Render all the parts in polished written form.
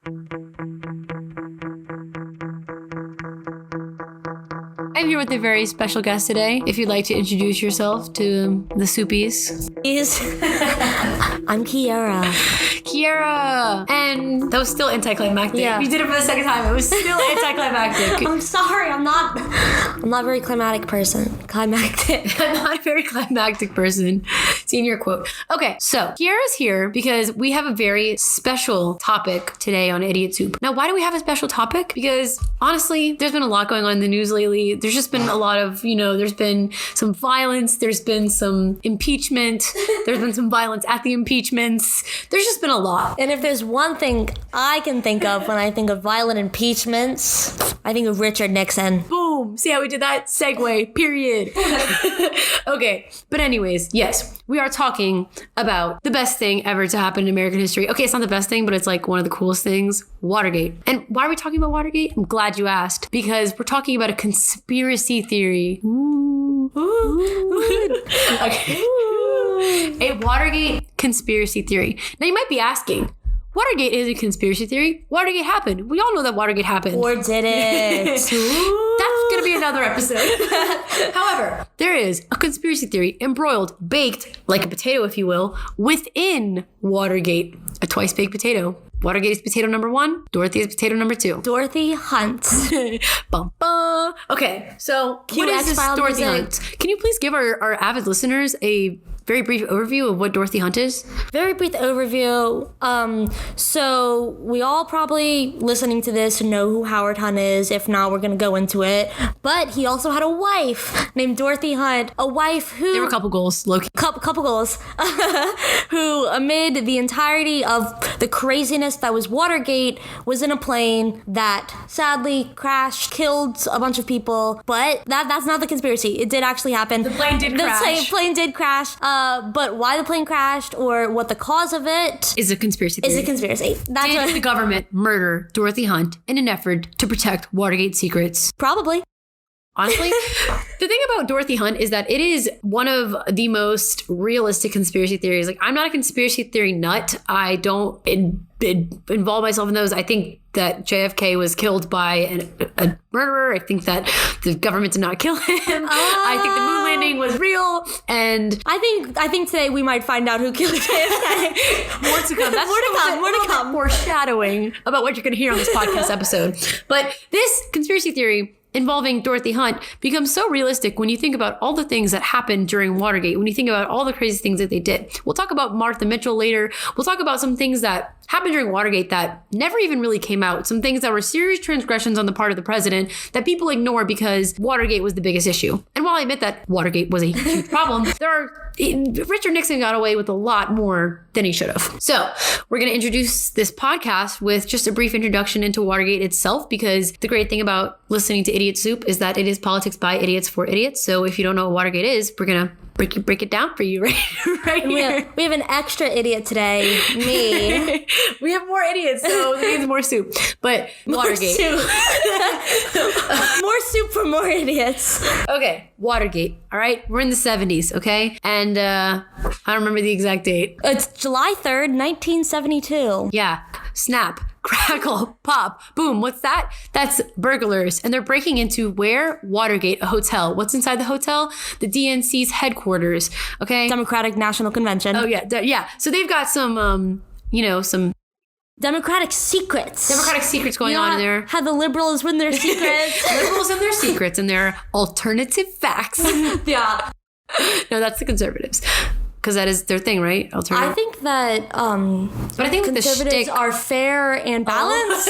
I'm here with a very special guest today. If you'd like to introduce yourself to the Soupies. I'm Kiera. Kiera! And that was still anticlimactic. Yeah. You did it for the second time. It was still anticlimactic. I'm sorry, I'm not a very climactic person. Climactic. I'm not a very climactic person. Senior quote. Okay, so Kiera's here because we have a very special topic today on Idiot Soup. Now, why do we have a special topic? Because honestly, there's been a lot going on in the news lately. There's just been a lot of, there's been some violence. There's been some impeachment. There's been some violence at the impeachments. There's just been a lot. And if there's one thing I can think of when I think of violent impeachments, I think of Richard Nixon. Boom. See how we did that? Segue, period. Okay. But anyways, yes, we are talking about the best thing ever to happen in American history. Okay, it's not the best thing, but it's like one of the coolest things. Watergate. And why are we talking about Watergate? I'm glad you asked. Because we're talking about a conspiracy theory. Ooh. Okay. A Watergate conspiracy theory. Now you might be asking, Watergate is a conspiracy theory. Watergate happened. We all know that Watergate happened. Or did it? That's going to be another episode. However, there is a conspiracy theory embroiled, baked, like a potato, if you will, within Watergate. A twice-baked potato. Watergate is potato number 1. Dorothy is potato number 2. Dorothy Hunt. Bum, bum. Okay, so what is this Dorothy Hunt? Can you please give our avid listeners a very brief overview of what Dorothy Hunt is? Very brief overview. So we all probably listening to this know who Howard Hunt is. If not, we're going to go into it. But he also had a wife named Dorothy Hunt. A wife who... There were a couple goals, Loki. Couple goals. Who, amid the entirety of the craziness that was Watergate, was in a plane that sadly crashed, killed a bunch of people. But that's not the conspiracy. It did actually happen. The plane did crash. The plane did crash. But why the plane crashed or what the cause of it is a conspiracy theory. Is a conspiracy. That's Did the government murder Dorothy Hunt in an effort to protect Watergate secrets? Probably. Honestly, the thing about Dorothy Hunt is that it is one of the most realistic conspiracy theories. Like, I'm not a conspiracy theory nut. I don't involve myself in those. I think that JFK was killed by a murderer. I think that the government did not kill him. I think the moon landing was real. And I think today we might find out who killed JFK. More to come. That's more to come. Foreshadowing about what you're going to hear on this podcast episode. But this conspiracy theory involving Dorothy Hunt becomes so realistic when you think about all the things that happened during Watergate, when you think about all the crazy things that they did. We'll talk about Martha Mitchell later. We'll talk about some things that happened during Watergate that never even really came out. Some things that were serious transgressions on the part of the president that people ignore because Watergate was the biggest issue. And while I admit that Watergate was a huge problem, Richard Nixon got away with a lot more than he should have. So we're going to introduce this podcast with just a brief introduction into Watergate itself, because the great thing about listening to Idiot Soup is that it is politics by idiots for idiots. So if you don't know what Watergate is, we're going to break it down for you right here. We have an extra idiot today, me. We have more idiots, so it means more soup. But Watergate. More soup for more idiots. Okay, Watergate. All right, we're in the 70s, okay? And I don't remember the exact date. It's July 3rd, 1972. Yeah, snap. Crackle, pop, boom. What's that? That's burglars. And they're breaking into where? Watergate, a hotel. What's inside the hotel? The DNC's headquarters. Okay. Democratic National Convention. Oh, yeah. Yeah. So they've got some, some Democratic secrets. Going on in there. How the liberals win their secrets. Liberals and their secrets and their alternative facts. Yeah. No, that's the conservatives. Because that is their thing, right? Alternative. I think that but I think conservatives are fair and balanced.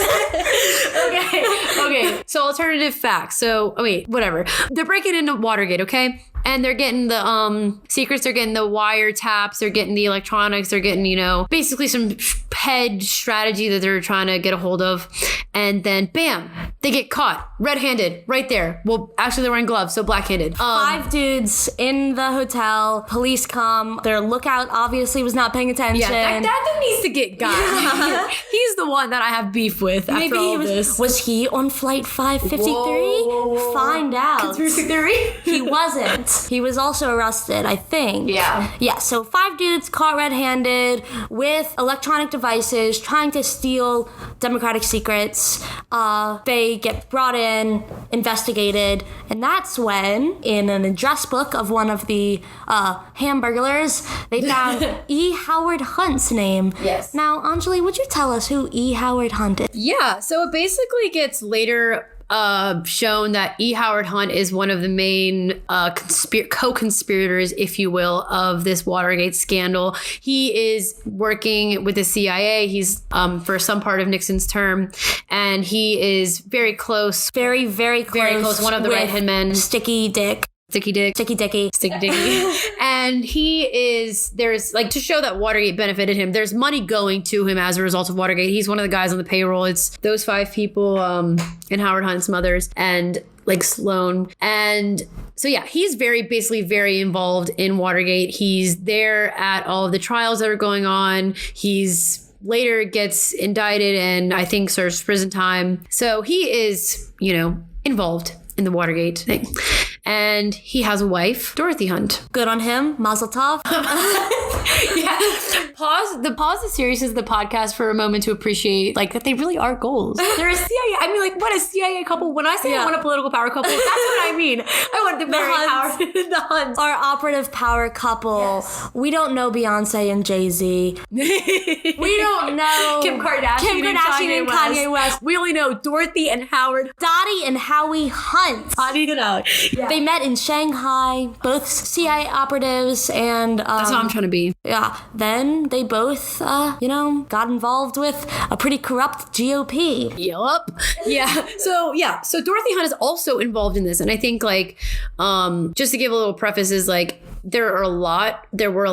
Okay. So alternative facts. So, whatever. They're breaking into Watergate, okay? And they're getting the secrets, they're getting the wiretaps, they're getting the electronics, they're getting, basically some hedge strategy that they're trying to get a hold of. And then, bam, they get caught red-handed right there. Well, actually, they're wearing gloves, so black-handed. 5 dudes in the hotel, police come, their lookout obviously was not paying attention. Yeah, that needs to get got. Yeah. He's the one that I have beef with after all this. Was he on flight 553? Whoa. Find out. Conspiracy theory? He wasn't. Hunt. He was also arrested, I think. Yeah, so 5 dudes caught red-handed with electronic devices trying to steal Democratic secrets. They get brought in, investigated, and that's when, in an address book of one of the hamburglers, they found E. Howard Hunt's name. Yes. Now, Anjali, would you tell us who E. Howard Hunt is? Yeah, so it basically gets later shown that E. Howard Hunt is one of the main co-conspirators, if you will, of this Watergate scandal. He is working with the CIA. He's for some part of Nixon's term, and he is very close. Very, very close. Very close. One of the right-hand men. Sticky Dick. Sticky Dicky. And there's like, to show that Watergate benefited him, there's money going to him as a result of Watergate. He's one of the guys on the payroll. It's those 5 people, and Howard Hunt's mothers, and like Sloan. And so, yeah, he's basically very involved in Watergate. He's there at all of the trials that are going on. He's later gets indicted and I think serves prison time. So he is, involved in the Watergate thing. And he has a wife, Dorothy Hunt. Good on him. Mazel tov. Yeah. Pause the seriousness of the podcast for a moment to appreciate that they really are goals. They're a CIA. I mean, what a CIA couple. When I say I want a political power couple, that's what I mean. I want the very power. The Hunts. Our operative power couple. Yes. We don't know Beyonce and Jay-Z. We don't know Kim Kardashian and Kanye West. We only know Dorothy and Howard. Dottie and Howie Hunt. Dottie and Howie. Yeah. They met in Shanghai, both CIA operatives, and that's what I'm trying to be. Yeah. Then they both, got involved with a pretty corrupt GOP. Yup. Yeah. So Dorothy Hunt is also involved in this, and I think just to give a little preface is there were a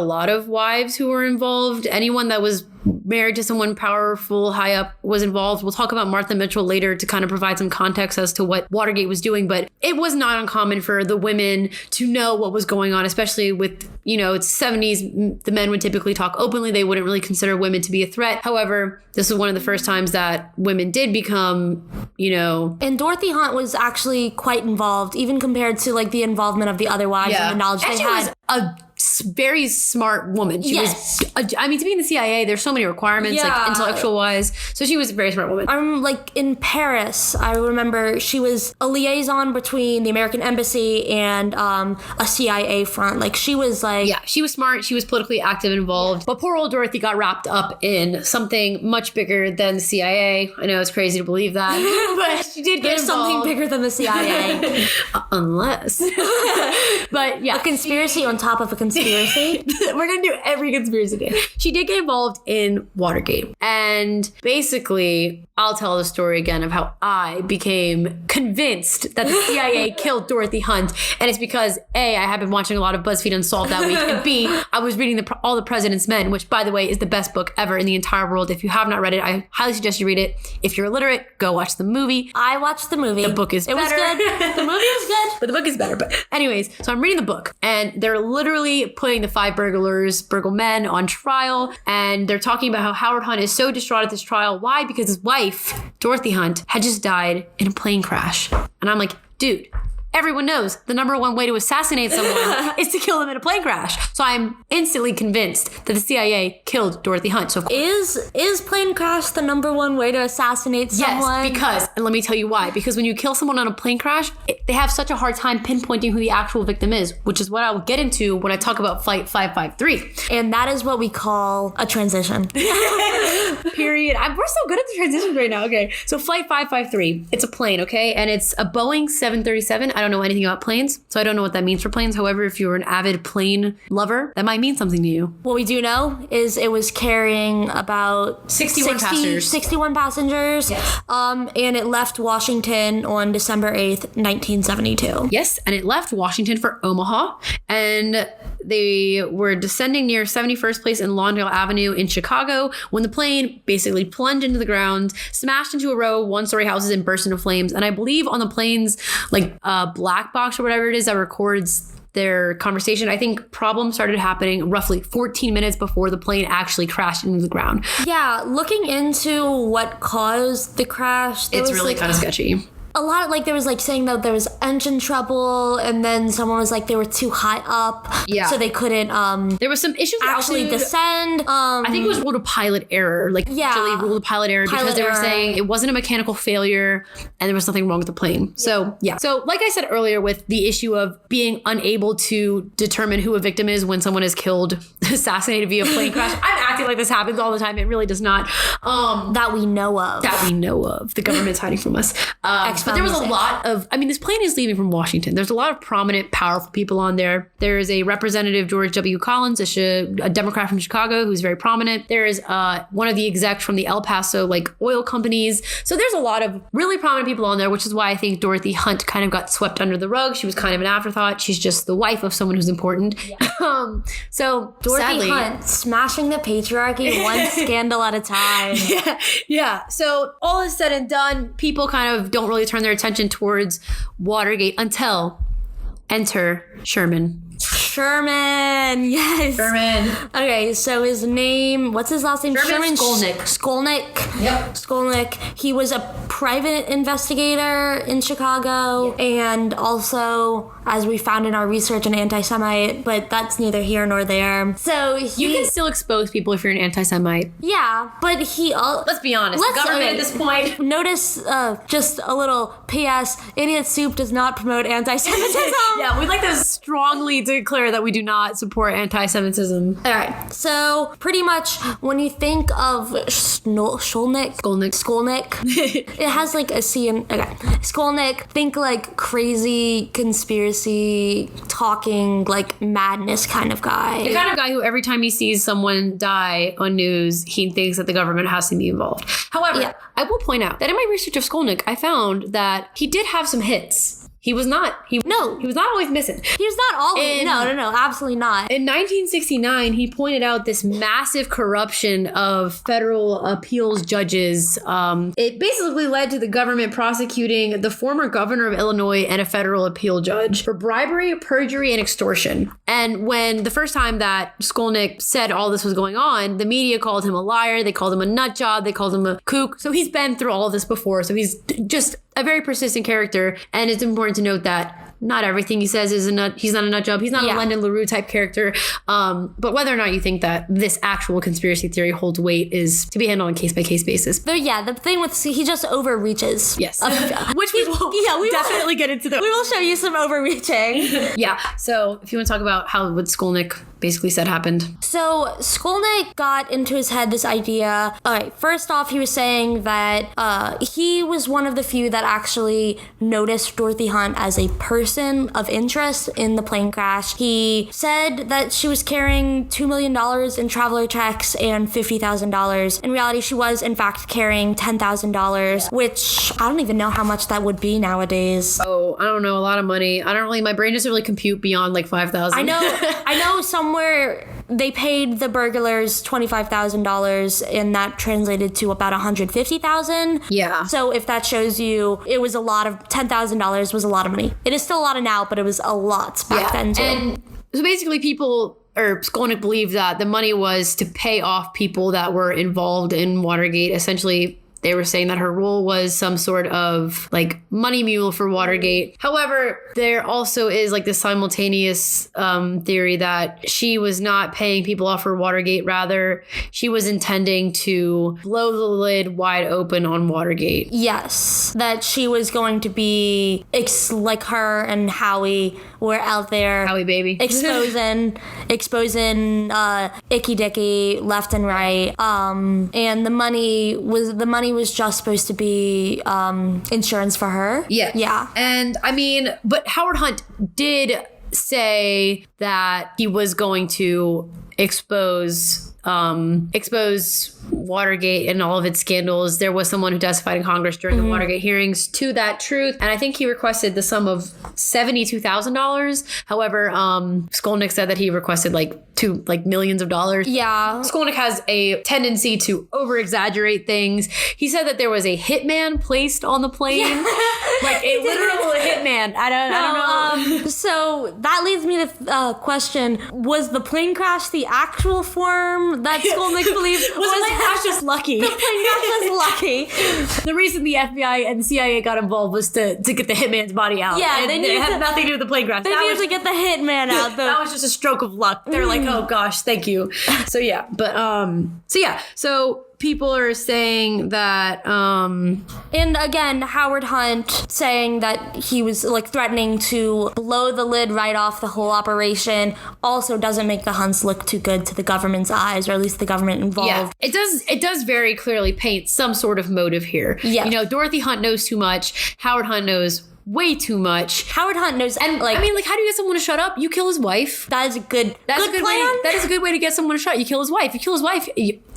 lot of wives who were involved. Anyone that was married to someone powerful, high up, was involved. We'll talk about Martha Mitchell later to kind of provide some context as to what Watergate was doing, but it was not uncommon for the women to know what was going on, especially with, it's 70s. The men would typically talk openly. They wouldn't really consider women to be a threat. However, this was one of the first times that women did become, And Dorothy Hunt was actually quite involved, even compared to the involvement of the other wives and the knowledge they had. Was a very smart woman. She was, to be in the CIA, there's so many requirements, intellectual wise. So she was a very smart woman. In Paris, I remember she was a liaison between the American embassy and a CIA front. She was she was smart. She was politically active and involved. But poor old Dorothy got wrapped up in something much bigger than the CIA. I know it's crazy to believe that, but she did get involved. Something bigger than the CIA. Unless. But yeah. A conspiracy on top of a conspiracy. We're going to do every conspiracy day. She did get involved in Watergate. And basically, I'll tell the story again of how I became convinced that the CIA killed Dorothy Hunt. And it's because A, I have been watching a lot of BuzzFeed Unsolved that week. And B, I was reading All the President's Men, which, by the way, is the best book ever in the entire world. If you have not read it, I highly suggest you read it. If you're illiterate, go watch the movie. I watched the movie. The book is better. It was good. The movie was good. But the book is better. But anyways, so I'm reading the book. And they're literally putting the 5 burgle men on trial. And they're talking about how Howard Hunt is so distraught at this trial. Why? Because his wife, Dorothy Hunt, had just died in a plane crash. And I'm like, dude, everyone knows the number one way to assassinate someone is to kill them in a plane crash. So I'm instantly convinced that the CIA killed Dorothy Hunt. So is plane crash the number one way to assassinate someone? Yes, because, and let me tell you why. Because when you kill someone on a plane crash, they have such a hard time pinpointing who the actual victim is, which is what I will get into when I talk about Flight 553. And that is what we call a transition. Period. We're so good at the transitions right now. Okay. So Flight 553, it's a plane, okay? And it's a Boeing 737. I don't know anything about planes, so I don't know what that means for planes. However, if you're an avid plane lover, that might mean something to you. What we do know is it was carrying about 61 passengers. Yes. And it left Washington on December 8th, 1972. Yes, and it left Washington for Omaha, and they were descending near 71st Place and Lawndale Avenue in Chicago when the plane basically plunged into the ground, smashed into a row of one-story houses and burst into flames. And I believe on the plane's black box or whatever it is that records their conversation, I think problems started happening roughly 14 minutes before the plane actually crashed into the ground. Yeah, looking into what caused the crash, it's really kind of sketchy. a lot of, like, there was, like, saying that there was engine trouble, and then someone was like, they were too high up. Yeah. So they couldn't, there was some issues with actually descend. I think it was ruled a pilot error. Like, actually ruled a pilot error because they were saying it wasn't a mechanical failure and there was nothing wrong with the plane. So, yeah. So, like I said earlier, with the issue of being unable to determine who a victim is when someone is killed, assassinated via plane crash. I'm acting like this happens all the time. It really does not. That we know of. The government's hiding from us. But there was a lot of, I mean, this plane is leaving from Washington. There's a lot of prominent, powerful people on there. There is a Representative George W. Collins, a Democrat from Chicago, who's very prominent. There is one of the execs from the El Paso, like, oil companies. So there's a lot of really prominent people on there, which is why I think Dorothy Hunt kind of got swept under the rug. She was kind of an afterthought. She's just the wife of someone who's important. Yeah. So Dorothy Hunt, smashing the patriarchy one scandal at a time. Yeah. So all is said and done, people kind of don't really turn their attention towards Watergate until enter Sherman. Yes. Sherman. Okay, so his name, what's his last name? Sherman Skolnick. Skolnick. Yep. Skolnick. He was a private investigator in Chicago and also, as we found in our research, an anti-Semite, but that's neither here nor there. So you can still expose people if you're an anti-Semite. Yeah, but he... let's be honest. The government at this point... Notice, just a little P.S. Idiot Soup does not promote anti-Semitism. Yeah, we'd like to strongly declare that we do not support anti-Semitism. All right. So pretty much when you think of Skolnick, it has like a C in... Okay. Skolnick, think like crazy conspiracy talking, like madness kind of guy. The kind of guy who every time he sees someone die on news, he thinks that the government has to be involved. However, I will point out that in my research of Skolnick, I found that he did have some hits. He was not always missing. He was not always. No, absolutely not. In 1969, he pointed out this massive corruption of federal appeals judges. It basically led to the government prosecuting the former governor of Illinois and a federal appeal judge for bribery, perjury, and extortion. And when the first time that Skolnick said all this was going on, the media called him a liar. They called him a nut job. They called him a kook. So he's been through all of this before. So he's just a very persistent character, and it's important to note that not everything he says is a nut. He's not a nut job. He's not a Lyndon LaRue type character. But whether or not you think that this actual conspiracy theory holds weight is to be handled on case by case basis. But yeah, the thing with he just overreaches. Yes, which we will definitely get into. We will show you some overreaching. Yeah. So if you want to talk about what Skolnick basically said happened. So Skolnick got into his head this idea. All right. First off, he was saying that he was one of the few that actually noticed Dorothy Hunt as a person of interest in the plane crash. He said that she was carrying $2 million in traveler checks and $50,000. In reality, she was in fact carrying $10,000, which I don't even know how much that would be nowadays. Oh, I don't know. A lot of money. My brain doesn't really compute beyond like 5,000. I know somewhere they paid the burglars $25,000 and that translated to about $150,000. Yeah. So if that shows you, it was a lot of $10,000 was a lot of money. It is still a lot of now, but it was a lot back then too. And so basically Skolnick believed that the money was to pay off people that were involved in Watergate. Essentially, they were saying that her role was some sort of like money mule for Watergate. However, there also is like this simultaneous theory that she was not paying people off for Watergate. Rather, she was intending to blow the lid wide open on Watergate. Yes, that she was going to be like her and Howie were out there. Howie baby. Exposing icky dicky left and right. And the money was just supposed to be insurance for her. Yeah. Yeah. And but Howard Hunt did say that he was going to expose Watergate and all of its scandals. There was someone who testified in Congress during the Watergate hearings to that truth. And I think he requested the sum of $72,000. However, Skolnick said that he requested millions of dollars. Yeah. Skolnick has a tendency to over-exaggerate things. He said that there was a hitman placed on the plane. Yeah. Like a literal hitman. I don't know. So that leads me to question, was the plane crash the actual form that Skolnick believed? crashed just lucky. The plane crash was lucky. The reason the FBI and the CIA got involved was to get the hitman's body out. Yeah, and it had nothing to do with the plane crash. They needed to get the hitman out. That was just a stroke of luck. They're like, oh gosh, thank you. So yeah, but so people are saying that and again, Howard Hunt saying that he was like threatening to blow the lid right off the whole operation also doesn't make the Hunts look too good to the government's eyes, or at least the government involved. Yeah, it does very clearly paint some sort of motive here. Yeah. You know, Dorothy Hunt knows too much. Howard Hunt knows way too much. Howard Hunt knows, and I mean, like, how do you get someone to shut up? You kill his wife. That is a good plan. That is a good way to get someone to shut. You kill his wife. You kill his wife.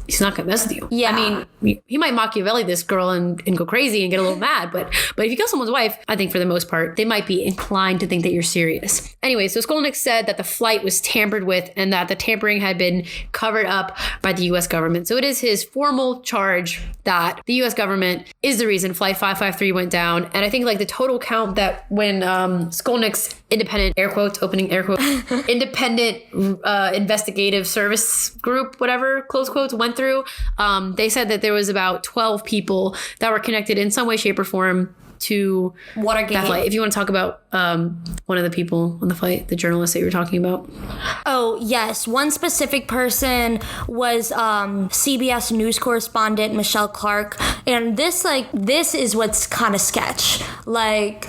He's not gonna mess with you. Yeah. I mean, he might Machiavelli this girl and go crazy and get a little mad, but if you kill someone's wife, I think for the most part, they might be inclined to think that you're serious. Anyway, so Skolnick said that the flight was tampered with and that the tampering had been covered up by the U.S. government. So it is his formal charge that the U.S. government is the reason Flight 553 went down. And I think like the total count that when Skolnick's independent, air quotes, opening air quotes, independent investigative service group, whatever, close quotes, went through, they said that there was about 12 people that were connected in some way, shape, or form to Watergate. That flight. If you want to talk about one of the people on the flight, the journalist that you were talking about. Oh, yes. One specific person was CBS news correspondent Michelle Clark. And this is what's kind of sketch. Like,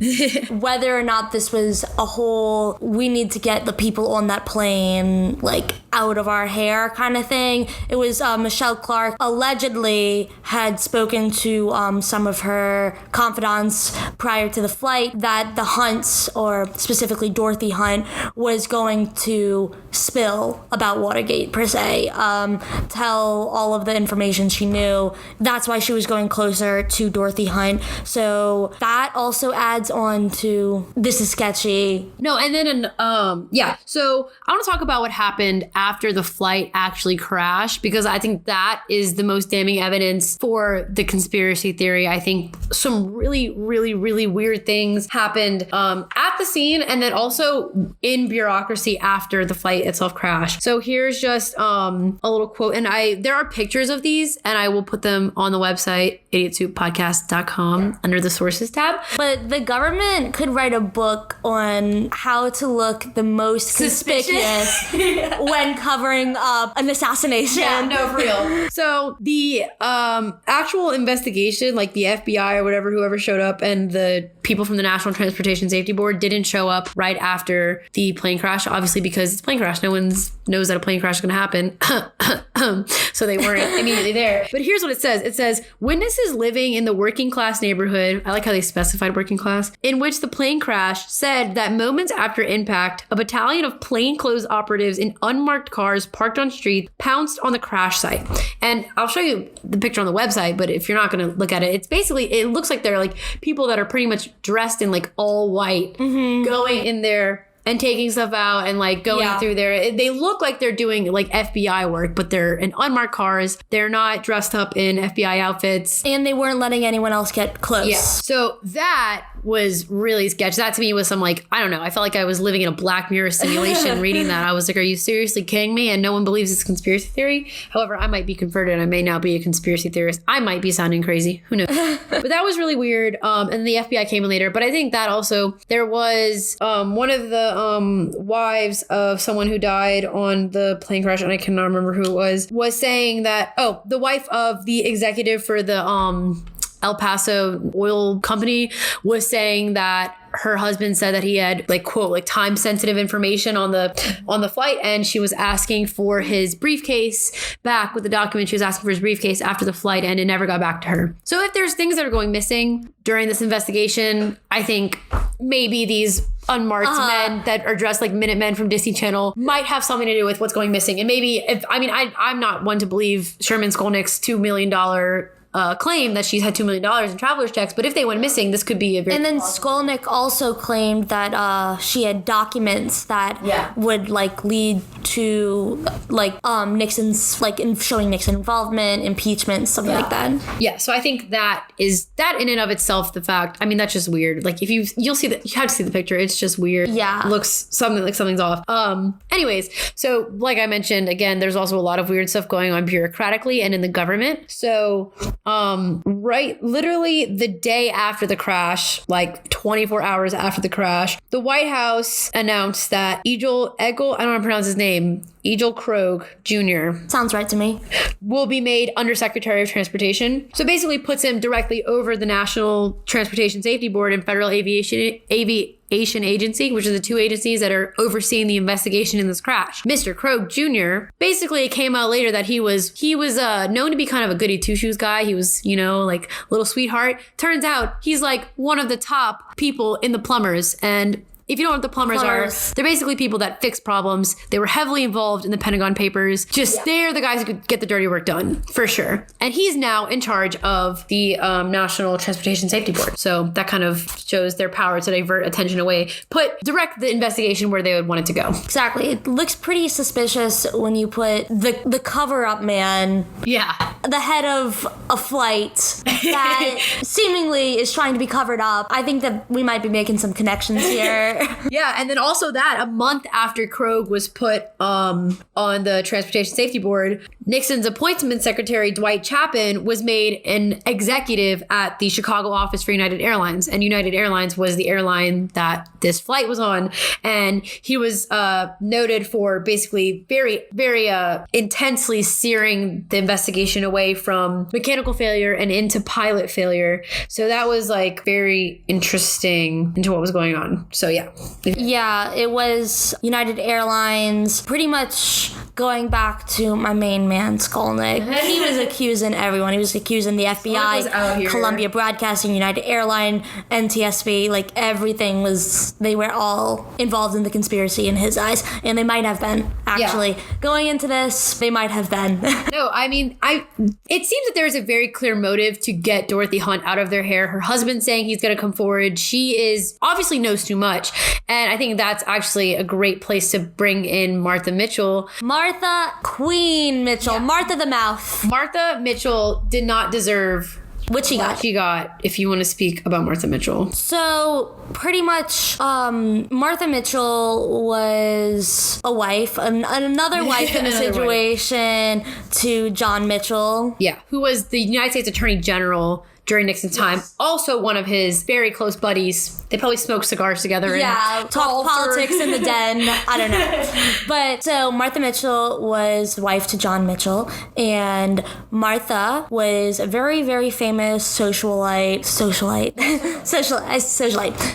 whether or not this was a whole, we need to get the people on that plane, like, out of our hair kind of thing. It was Michelle Clark allegedly had spoken to some of her confidants prior to the flight that the Hunts, or specifically Dorothy Hunt, was going to spill about Watergate per se, tell all of the information she knew. That's why she was going closer to Dorothy Hunt. So that also adds on to this is sketchy. No, and then so I want to talk about what happened after the flight actually crashed, because I think that is the most damning evidence for the conspiracy theory. I think some really, really, really weird things happened at the scene, and then also in bureaucracy after the flight itself crashed. So here's just a little quote, and there are pictures of these, and I will put them on the website, idiotsouppodcast.com, under the sources tab. But the government could write a book on how to look the most conspicuous when covering up an assassination. Yeah, no, for real. So the actual investigation, like the FBI or whatever, whoever showed up, and the people from the National Transportation Safety Board didn't show up right after the plane crash, obviously because it's a plane crash. No one knows that a plane crash is going to happen. So they weren't immediately there. But here's what it says. It says, witnesses living in the working class neighborhood, I like how they specified working class, in which the plane crashed, said that moments after impact, a battalion of plainclothes operatives in unmarked cars parked on streets pounced on the crash site. And I'll show you the picture on the website, but if you're not going to look at it, it's basically, it looks like they're like people that are pretty much dressed in like all white, going in there and taking stuff out and like going through there. They look like they're doing like FBI work, but they're in unmarked cars. They're not dressed up in FBI outfits. And they weren't letting anyone else get close. Yeah. So that was really sketchy. That to me was some like, I don't know, I felt like I was living in a Black Mirror simulation reading that. I was like, are you seriously kidding me? And no one believes it's a conspiracy theory. However, I might be converted. I may now be a conspiracy theorist. I might be sounding crazy. Who knows? But that was really weird. And the FBI came in later. But I think that also, there was one of the wives of someone who died on the plane crash, and I cannot remember who it was saying that, the wife of the executive for the El Paso oil company was saying that her husband said that he had like, quote, like time sensitive information on the flight, and she was asking for his briefcase back with the document. She was asking for his briefcase after the flight, and it never got back to her. So if there's things that are going missing during this investigation, I think maybe these unmarked men that are dressed like Minutemen from Disney Channel might have something to do with what's going missing. And maybe I'm not one to believe Sherman Skolnick's $2 million claim that she's had $2 million in traveler's checks, but if they went missing, this could be a very... And then Skolnick also claimed that she had documents that would like lead to like Nixon's like showing Nixon involvement, impeachment, something like that. Yeah, so I think that in and of itself, the fact, I mean, that's just weird. Like if you'll see that, you have to see the picture. It's just weird. Yeah. It looks something's off. Anyways, so like I mentioned, again, there's also a lot of weird stuff going on bureaucratically and in the government. So, literally the day after the crash, like 24 hours after the crash, the White House announced that I don't know how to pronounce his name, Egil Krog Jr. Sounds right to me. will be made Undersecretary of Transportation. So basically puts him directly over the National Transportation Safety Board and Federal Aviation Agency, which are the two agencies that are overseeing the investigation in this crash. Mr. Krog Jr. basically, it came out later that he was known to be kind of a goody two-shoes guy. He was, like a little sweetheart. Turns out he's like one of the top people in the plumbers. And if you don't know what the plumbers are, they're basically people that fix problems. They were heavily involved in the Pentagon Papers. They're the guys who could get the dirty work done, for sure. And he's now in charge of the National Transportation Safety Board. So that kind of shows their power to divert attention away, direct the investigation where they would want it to go. Exactly. It looks pretty suspicious when you put the cover-up man, the head of a flight that seemingly is trying to be covered up. I think that we might be making some connections here. Yeah, and then also that a month after Krog was put on the Transportation Safety Board, Nixon's appointment secretary, Dwight Chapin, was made an executive at the Chicago office for United Airlines. And United Airlines was the airline that this flight was on. And he was noted for basically very, very intensely steering the investigation away from mechanical failure and into pilot failure. So that was like very interesting into what was going on. So yeah. Yeah, it was United Airlines, pretty much going back to my main man, Skolnick. He was accusing everyone. He was accusing the FBI, Columbia Broadcasting, United Airlines, NTSB, like everything they were all involved in the conspiracy in his eyes. And they might have been, actually. Yeah. Going into this, they might have been. No, I mean, it seems that there's a very clear motive to get Dorothy Hunt out of their hair. Her husband's saying he's going to come forward. She obviously knows too much. And I think that's actually a great place to bring in Martha Mitchell. Martha Queen Mitchell. Yeah. Martha the Mouth. Martha Mitchell did not deserve what she got, if you want to speak about Martha Mitchell. So, pretty much, Martha Mitchell was a wife, another wife in the situation to John Mitchell. Yeah, who was the United States Attorney General during Nixon's time. Also one of his very close buddies. They probably smoked cigars together. Yeah, talk politics in the den. I don't know. But so Martha Mitchell was wife to John Mitchell. And Martha was a very, very famous socialite.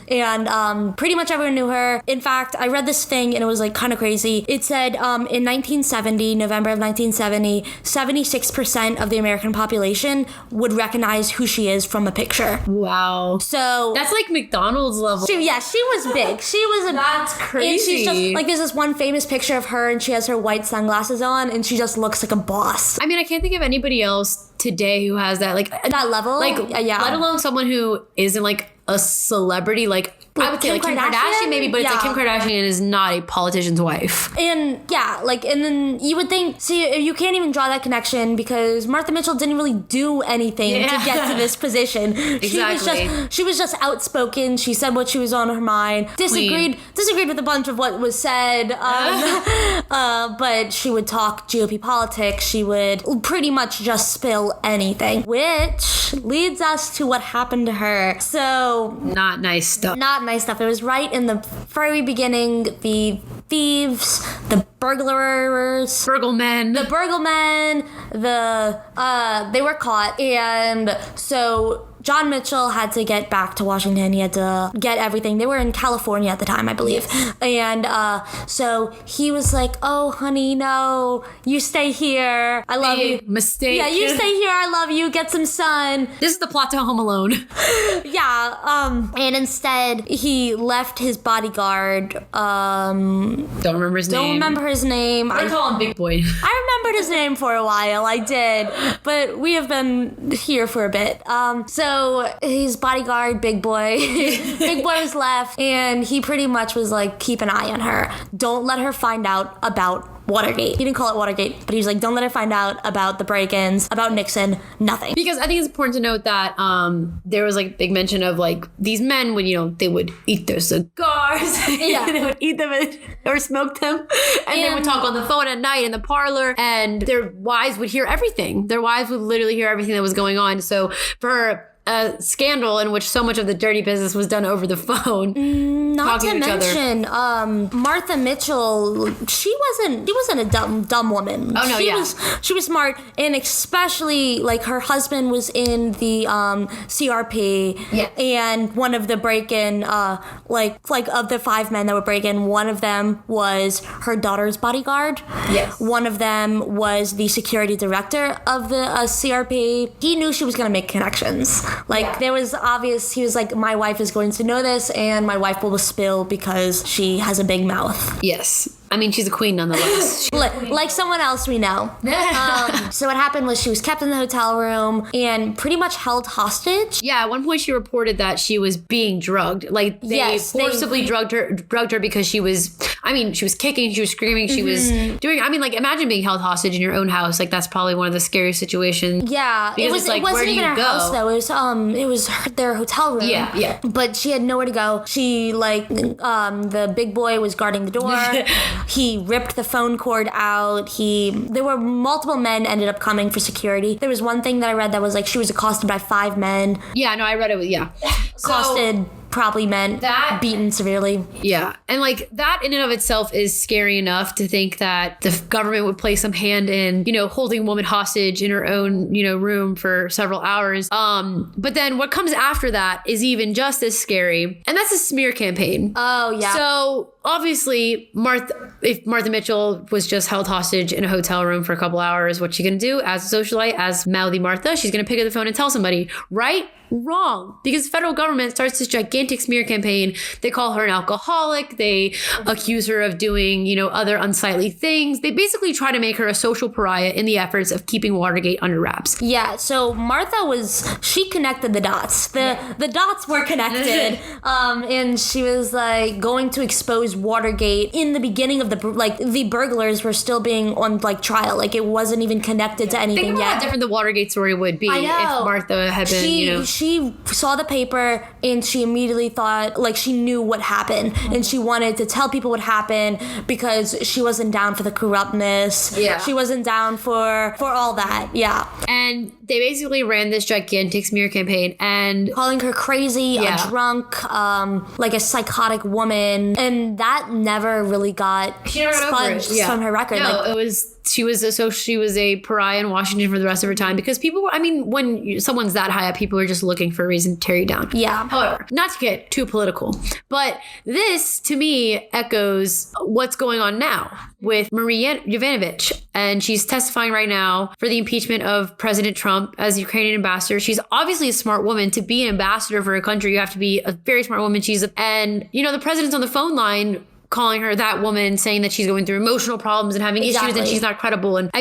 And pretty much everyone knew her. In fact, I read this thing and it was like kind of crazy. It said in 1970, November of 1970, 76% of the American population would recognize who she is from a picture. Wow. So that's like McDonald's level. She was big. She was That's crazy. And she's just like, there's this one famous picture of her and she has her white sunglasses on and she just looks like a boss. I mean, I can't think of anybody else today who has that, like that level. Yeah. Let alone someone who isn't like a celebrity, like I would say like Kim Kardashian maybe, but it's like Kim Kardashian is not a politician's wife. And and then you would think, see, you can't even draw that connection because Martha Mitchell didn't really do anything to get to this position. Exactly. She was just outspoken. She said what she was on her mind. Disagreed with a bunch of what was said. But she would talk GOP politics. She would pretty much just spill anything, which leads us to what happened to her. So not nice stuff. It was right in the very beginning. The thieves, the burglars, Burglemen, they were caught, and so John Mitchell had to get back to Washington. He had to get everything. They were in California at the time, I believe. And so he was like, oh, honey, no, you stay here. I love you. Mistake. Yeah, you stay here. I love you. Get some sun. This is the plot to Home Alone. Yeah. And instead, he left his bodyguard. Don't remember his name. I call him Big Boy. I remembered his name for a while. I did. But we have been here for a bit. So his bodyguard, Big Boy, Big Boy was left, and he pretty much was like, keep an eye on her. Don't let her find out about Watergate. He didn't call it Watergate, but he was like, don't let her find out about the break-ins, about Nixon, nothing. Because I think it's important to note that there was like big mention of like these men would, they would eat their cigars. Yeah. They would eat them or smoke them. And they would talk on the phone at night in the parlor, and their wives would hear everything. Their wives would literally hear everything that was going on. So for a scandal in which so much of the dirty business was done over the phone. Not to mention, Martha Mitchell, she wasn't a dumb woman. Oh no, She was smart, and especially like her husband was in the CRP. Yeah. And one of the break-in, like of the 5 men that were break-in, one of them was her daughter's bodyguard. Yes. One of them was the security director of the CRP. He knew she was going to make connections. There was obvious, he was like, my wife is going to know this, and my wife will spill because she has a big mouth. Yes. I mean, she's a queen nonetheless. Like someone else we know. So what happened was she was kept in the hotel room and pretty much held hostage. Yeah, at one point she reported that she was being drugged. Like they forcibly drugged her because she was kicking, she was screaming, she was doing, imagine being held hostage in your own house. Like that's probably one of the scariest situations. Yeah, it wasn't even her house though. It was their hotel room. Yeah. But she had nowhere to go. She the big boy was guarding the door. He ripped the phone cord out. There were multiple men ended up coming for security. There was one thing that I read that was like she was accosted by 5 men. Yeah, no, I read it. Yeah. Accosted probably meant that beaten severely. Yeah. And that in and of itself is scary enough to think that the government would play some hand in, holding a woman hostage in her own, room for several hours. But then what comes after that is even just as scary. And that's a smear campaign. Oh, yeah. So obviously, if Martha Mitchell was just held hostage in a hotel room for a couple hours, what's she going to do as a socialite, as mouthy Martha? She's going to pick up the phone and tell somebody, right? Wrong. Because the federal government starts this gigantic smear campaign. They call her an alcoholic. They accuse her of doing, other unsightly things. They basically try to make her a social pariah in the efforts of keeping Watergate under wraps. Yeah, so Martha she connected the dots. The dots were connected. And she was going to expose Watergate in the beginning of the burglars were still being on trial. It wasn't even connected to anything Think about yet. how different the Watergate story would be if Martha had been, She saw the paper and she immediately thought she knew what happened, and she wanted to tell people what happened because she wasn't down for the corruptness. Yeah. She wasn't down for all that. Yeah. And they basically ran this gigantic smear campaign and calling her crazy, a drunk, a psychotic woman, and that never really got sponged from her record. No, she was a pariah in Washington for the rest of her time because people, when someone's that high up, people are just looking for a reason to tear you down. Yeah. However, not to get too political, but this to me echoes what's going on now with Marie Yovanovitch, and she's testifying right now for the impeachment of President Trump as Ukrainian ambassador. She's obviously a smart woman. To be an ambassador for a country, you have to be a very smart woman. The president's on the phone line calling her that woman, saying that she's going through emotional problems and having issues and she's not credible. And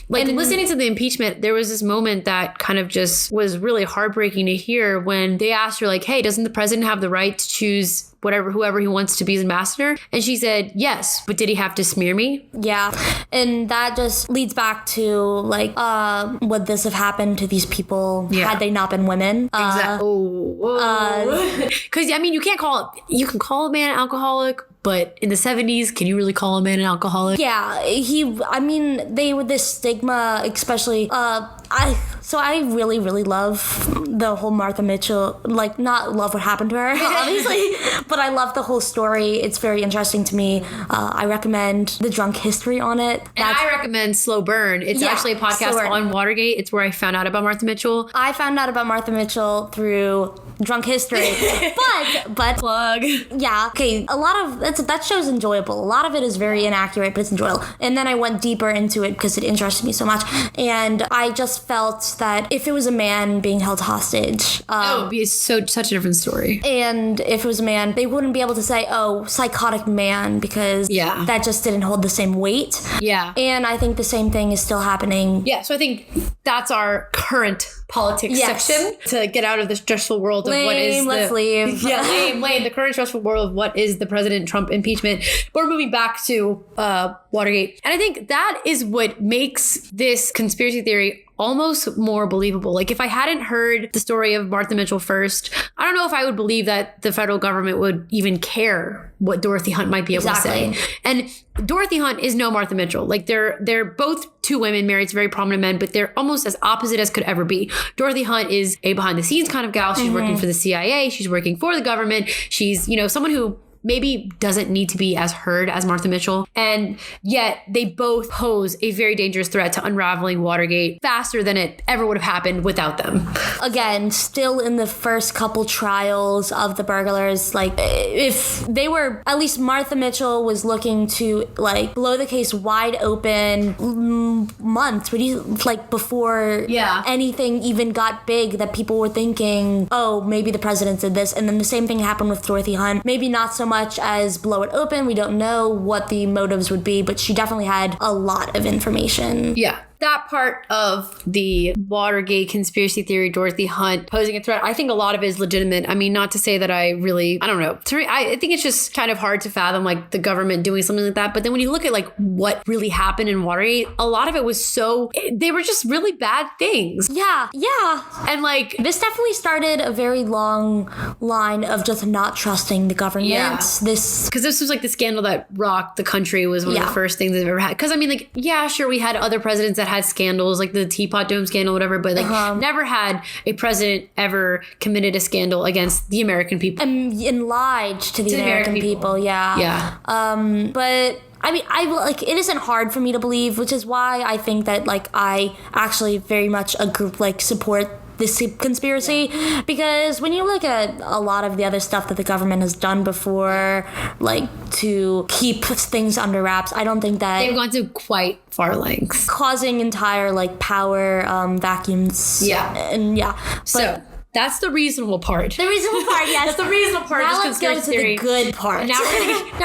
listening to the impeachment, there was this moment that kind of just was really heartbreaking to hear when they asked her hey, doesn't the president have the right to choose whoever he wants to be his ambassador? And she said, yes, but did he have to smear me? Yeah. And that just leads back to would this have happened to these people had they not been women? Exactly. Because you can call a man an alcoholic, but in the 70s, can you really call a man an alcoholic? Yeah, they with this stigma, especially, I really, really love the whole Martha Mitchell, not love what happened to her, obviously, but I love the whole story. It's very interesting to me. I recommend the drunk history on it. And I recommend Slow Burn. It's actually a podcast on Watergate. It's where I found out about Martha Mitchell. I found out about Martha Mitchell through drunk history, but plug. Yeah, okay. A lot of that show's enjoyable. A lot of it is very inaccurate, but it's enjoyable. And then I went deeper into it because it interested me so much, and I just just felt that if it was a man being held hostage, That would be such a different story. and if it was a man, they wouldn't be able to say, "Oh, psychotic man," because that just didn't hold the same weight. Yeah. And I think the same thing is still happening. Yeah, so I think that's our current politics section to get out of the stressful world of what is let's leave. Yeah, lame. The current stressful world of what is the President Trump impeachment. But we're moving back to Watergate. And I think that is what makes this conspiracy theory almost more believable. Like, if I hadn't heard the story of Martha Mitchell first, I don't know if I would believe that the federal government would even care what Dorothy Hunt might be able to say. And Dorothy Hunt is no Martha Mitchell. Like, they're both two women married to very prominent men, but they're almost as opposite as could ever be. Dorothy Hunt is a behind the scenes kind of gal. She's working for the CIA. She's working for the government. She's, someone who maybe doesn't need to be as heard as Martha Mitchell. And yet they both pose a very dangerous threat to unraveling Watergate faster than it ever would have happened without them. Again, still in the first couple trials of the burglars, like, if they were, at least Martha Mitchell was looking to, like, blow the case wide open months, before anything even got big, that people were thinking, oh, maybe the president did this. And then the same thing happened with Dorothy Hunt. Maybe not so much as blow it open. We don't know what the motives would be, but she definitely had a lot of information. Yeah. That part of the Watergate conspiracy theory, Dorothy Hunt posing a threat, I think a lot of it is legitimate. I mean, not to say that I don't know. I think it's just kind of hard to fathom, like, the government doing something like that. But then when you look at, like, what really happened in Watergate, a lot of it was they were just really bad things. Yeah. And, like, this definitely started a very long line of just not trusting the government. Yeah. Because this was, like, the scandal that rocked the country, was one of the first things they've ever had. Because, I mean, like, yeah, sure, we had other presidents that had scandals, like the Teapot Dome scandal, whatever, but, like, never had a president ever committed a scandal against the American people. And lied to the American people. Yeah. But I mean, it isn't hard for me to believe, which is why I think that, like, I actually very much support this conspiracy, because when you look at a lot of the other stuff that the government has done before, like, to keep things under wraps, I don't think that they've gone to quite far lengths, causing entire, like, power vacuums. So that's the reasonable part. The reasonable part, yes. That's the reasonable part. Now let's go to the good part. And now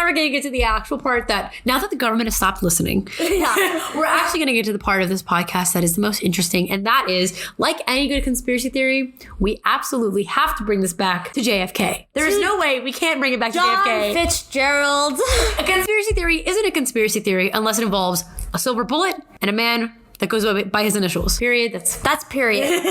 we're going to get to the actual part that, now that the government has stopped listening, we're actually going to get to the part of this podcast that is the most interesting. And that is, like any good conspiracy theory, we absolutely have to bring this back to JFK. There is no way we can't bring it back to JFK. John Fitzgerald. A conspiracy theory isn't a conspiracy theory unless it involves a silver bullet and a man that goes by his initials. Period. That's period.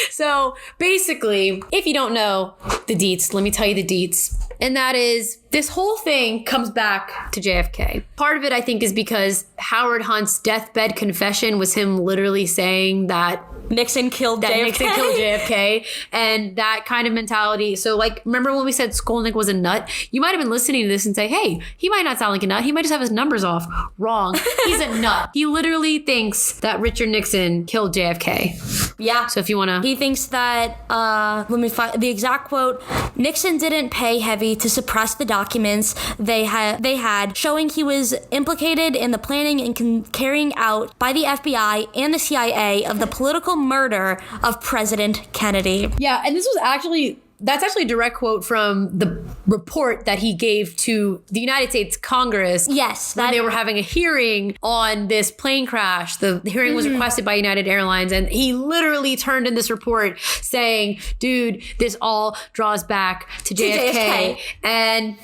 So basically, if you don't know the deets, let me tell you the deets. And that is, this whole thing comes back to JFK. Part of it, I think, is because Howard Hunt's deathbed confession was him literally saying that Nixon killed JFK. And that kind of mentality. So, like, remember when we said Skolnick was a nut? You might have been listening to this and say, hey, he might not sound like a nut. He might just have his numbers off. Wrong. He's a nut. He literally thinks that Richard Nixon killed JFK. Yeah. So if you want to... He thinks that, let me find the exact quote, Nixon didn't pay heavy to suppress the documents they had showing he was implicated in the planning and carrying out by the FBI and the CIA of the political murder of President Kennedy. Yeah, and that's actually a direct quote from the report that he gave to the United States Congress. Yes. When they were having a hearing on this plane crash. The hearing was requested by United Airlines, and he literally turned in this report saying, dude, this all draws back to JFK. And,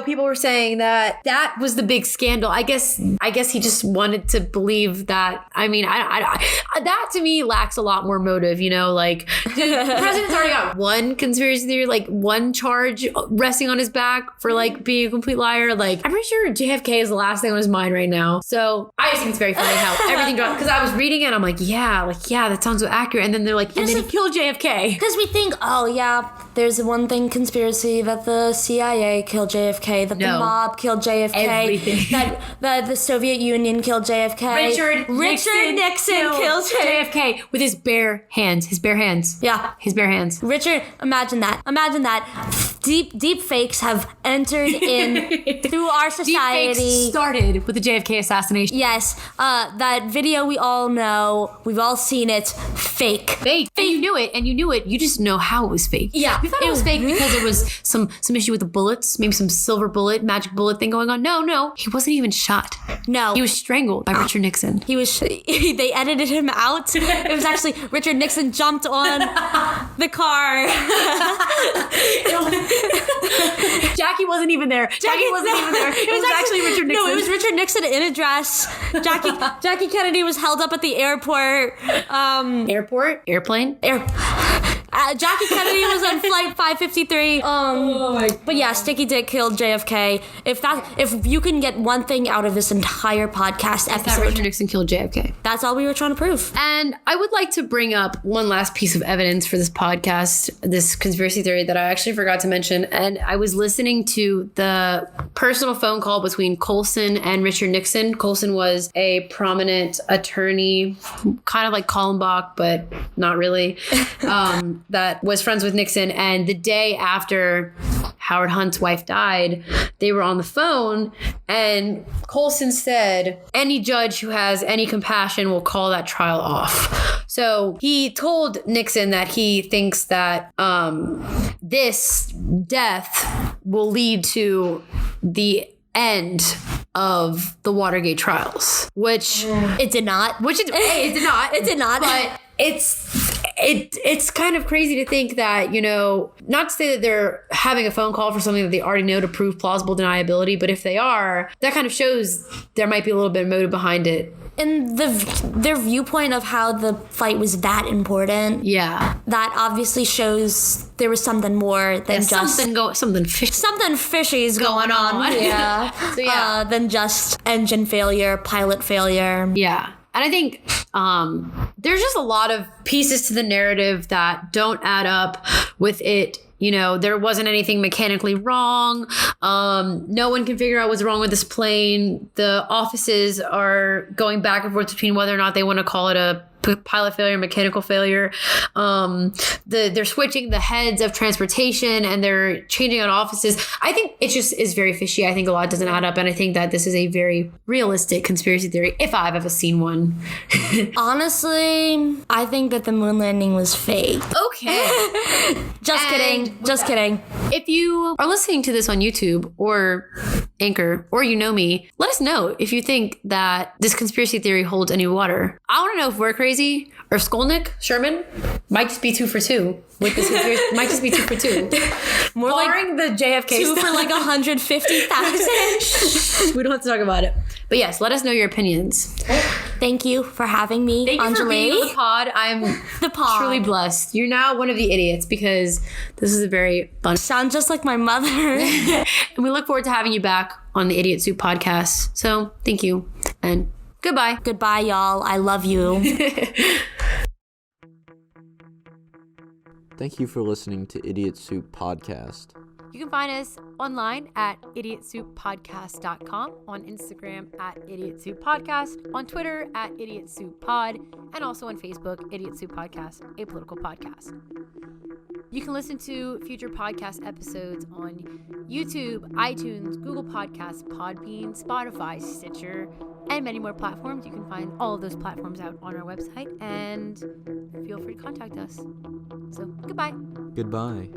people were saying that was the big scandal. I guess he just wanted to believe that. I mean, that to me lacks a lot more motive, like, the president's already got one conspiracy theory, like one charge resting on his back for, like, being a complete liar. Like, I'm pretty sure JFK is the last thing on his mind right now. So I just think it's very funny how everything dropped, because I was reading it and I'm like, yeah, that sounds so accurate. And then they're like, and then he killed JFK. Because we think, oh yeah, there's one thing conspiracy that the CIA killed JFK, that the mob killed JFK, everything. that the Soviet Union killed JFK. Richard Nixon killed JFK with his bare hands. Yeah. His bare hands. Richard, imagine that. deep fakes have entered in through our society. Deepfakes started with the JFK assassination. Yes, that video we all know, we've all seen it, fake. Fake. And you knew it, you just know how it was fake. Yeah. You thought it was fake because there was some issue with the bullets, maybe some silver bullet, magic bullet thing going on. No, he wasn't even shot. No. He was strangled by Richard Nixon. They edited him out. It was actually Richard Nixon jumped on the car. Jackie wasn't even there. Jackie wasn't even there. It was actually Richard Nixon. No, it was Richard Nixon in a dress. Jackie Kennedy was held up at the airport. Airport? Airplane? Jackie Kennedy was on flight 553. But yeah, Sticky Dick killed JFK. If you can get one thing out of this entire podcast That episode, Richard Nixon killed JFK. that's all we were trying to prove. And I would like to bring up one last piece of evidence for this podcast, this conspiracy theory that I actually forgot to mention. And I was listening to the personal phone call between Colson and Richard Nixon. Colson was a prominent attorney, kind of like Kallenbach, but not really, that was friends with Nixon. And the day after Howard Hunt's wife died, they were on the phone, and Colson said, any judge who has any compassion will call that trial off. So he told Nixon that he thinks that this death will lead to the end of the Watergate trials, which It did not. it did not. It did not. But it's kind of crazy to think that, not to say that they're having a phone call for something that they already know to prove plausible deniability, but if they are, that kind of shows there might be a little bit of motive behind it. And their viewpoint of how the fight was that important, Yeah. that obviously shows there was something more than just something fishy. something fishy is going on. Yeah. So, yeah. Than just engine failure, pilot failure. Yeah. And I think there's just a lot of pieces to the narrative that don't add up with it. There wasn't anything mechanically wrong. No one can figure out what's wrong with this plane. The offices are going back and forth between whether or not they want to call it a pilot failure, mechanical failure. They're switching the heads of transportation and they're changing out offices. I think it just is very fishy. I think a lot doesn't add up. And I think that this is a very realistic conspiracy theory, if I've ever seen one. Honestly, I think that the moon landing was fake. Okay. Just kidding. Just kidding. If you are listening to this on YouTube or Anchor, or me, let us know if you think that this conspiracy theory holds any water. I want to know if we're crazy or if Skolnick, Sherman, might just be 2 for 2 with this conspiracy. Might just be 2 for 2. More Barring the JFK 2 stuff. for 150,000. We don't have to talk about it. But yes, let us know your opinions. Thank you for having me, Thank you for being on the pod. I'm The pod. truly blessed. You're now one of the idiots because this is a very fun. Sound just like my mother. And we look forward to having you back on the Idiot Soup podcast. So thank you and goodbye. Goodbye, y'all. I love you. Thank you for listening to Idiot Soup Podcast. You can find us online at idiotsouppodcast.com, on Instagram at Idiot Soup Podcast, on Twitter at Idiot Soup Pod, and also on Facebook, Idiot Soup Podcast, a political podcast. You can listen to future podcast episodes on YouTube, iTunes, Google Podcasts, Podbean, Spotify, Stitcher, and many more platforms. You can find all of those platforms out on our website, and feel free to contact us. So, goodbye. Goodbye.